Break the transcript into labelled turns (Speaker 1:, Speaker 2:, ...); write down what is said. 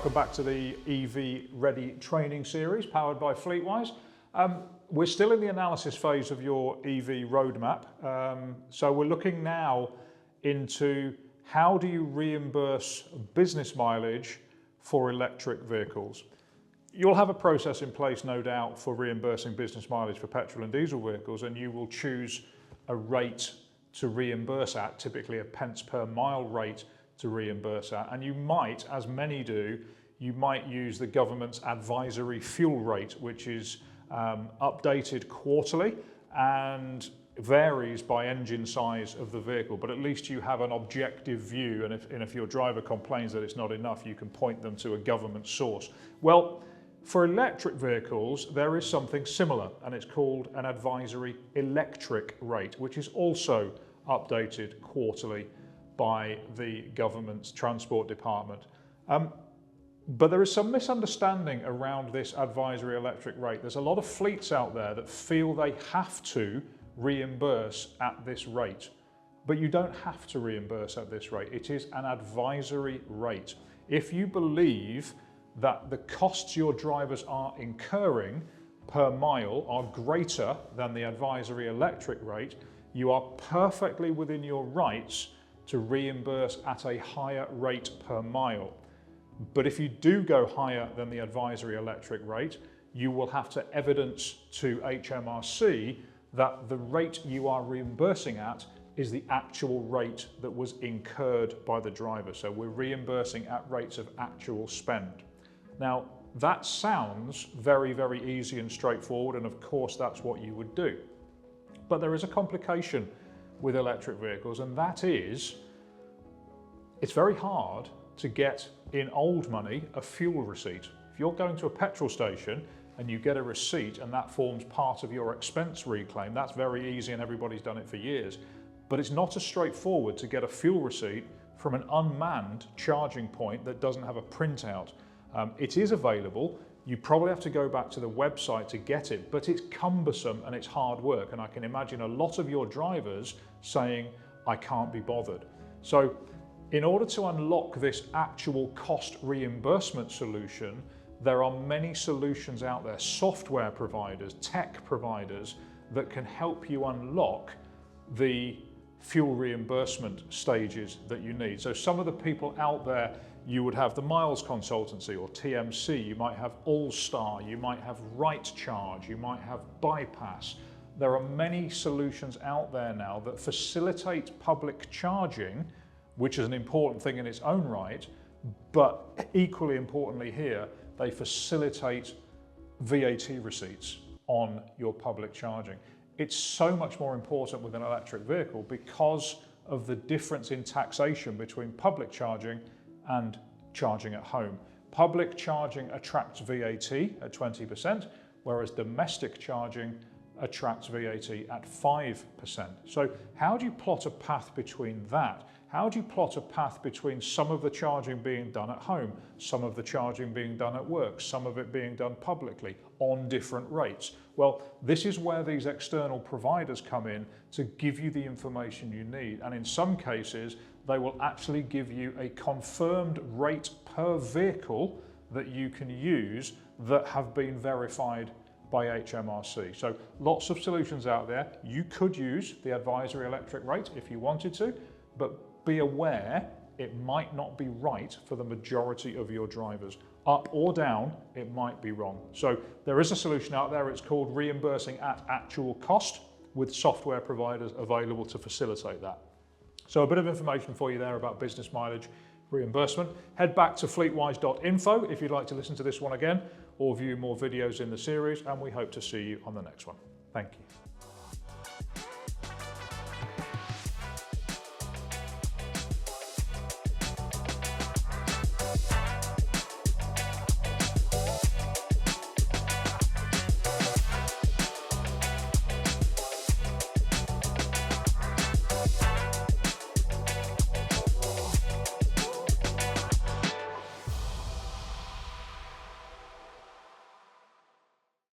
Speaker 1: welcome back to the EV Ready training series powered by FleetWise. We're still in the analysis phase of your EV roadmap. So we're looking now into how do you reimburse business mileage for electric vehicles. You'll have a process in place, no doubt, for reimbursing business mileage for petrol and diesel vehicles, and you will choose a rate to reimburse at, typically a pence per mile rate to reimburse at. And you might, as many do, you might use the government's advisory fuel rate, which is updated quarterly and varies by engine size of the vehicle, but at least you have an objective view, and if your driver complains that it's not enough, you can point them to a government source. Well, for electric vehicles, there is something similar, and it's called an advisory electric rate, which is also updated quarterly by the government's transport department. But there is some misunderstanding around this advisory electric rate. There's a lot of fleets out there that feel they have to reimburse at this rate, but you don't have to reimburse at this rate. It is an advisory rate. If you believe that the costs your drivers are incurring per mile are greater than the advisory electric rate, you are perfectly within your rights to reimburse at a higher rate per mile. But if you do go higher than the advisory electric rate, you will have to evidence to HMRC that the rate you are reimbursing at is the actual rate that was incurred by the driver. So we're reimbursing at rates of actual spend. Now, that sounds very, very easy and straightforward, and of course that's what you would do. But there is a complication with electric vehicles, and that is it's very hard to get in old money a fuel receipt. If you're going to a petrol station and you get a receipt and that forms part of your expense reclaim, that's very easy and everybody's done it for years. But it's not as straightforward to get a fuel receipt from an unmanned charging point that doesn't have a printout. It is available. You probably have to go back to the website to get it, but it's cumbersome and it's hard work. And I can imagine a lot of your drivers saying, I can't be bothered. So in order to unlock this actual cost reimbursement solution, there are many solutions out there, software providers, tech providers, that can help you unlock the fuel reimbursement stages that you need. So some of the people out there, you would have the Miles Consultancy or TMC, you might have All-Star, you might have Right Charge, you might have Bypass. There are many solutions out there now that facilitate public charging, which is an important thing in its own right, but equally importantly here, they facilitate VAT receipts on your public charging. It's so much more important with an electric vehicle because of the difference in taxation between public charging and charging at home. Public charging attracts VAT at 20%, whereas domestic charging attracts VAT at 5%. So how do you plot a path between that? How do you plot a path between some of the charging being done at home, some of the charging being done at work, some of it being done publicly on different rates? Well, this is where these external providers come in to give you the information you need. And in some cases, they will actually give you a confirmed rate per vehicle that you can use that have been verified by HMRC. So lots of solutions out there. You could use the advisory electric rate if you wanted to, but be aware it might not be right for the majority of your drivers. Up or down, it might be wrong. So there is a solution out there. It's called reimbursing at actual cost, with software providers available to facilitate that. So a bit of information for you there about business mileage reimbursement. Head back to fleetwise.info if you'd like to listen to this one again or view more videos in the series, and we hope to see you on the next one. Thank you.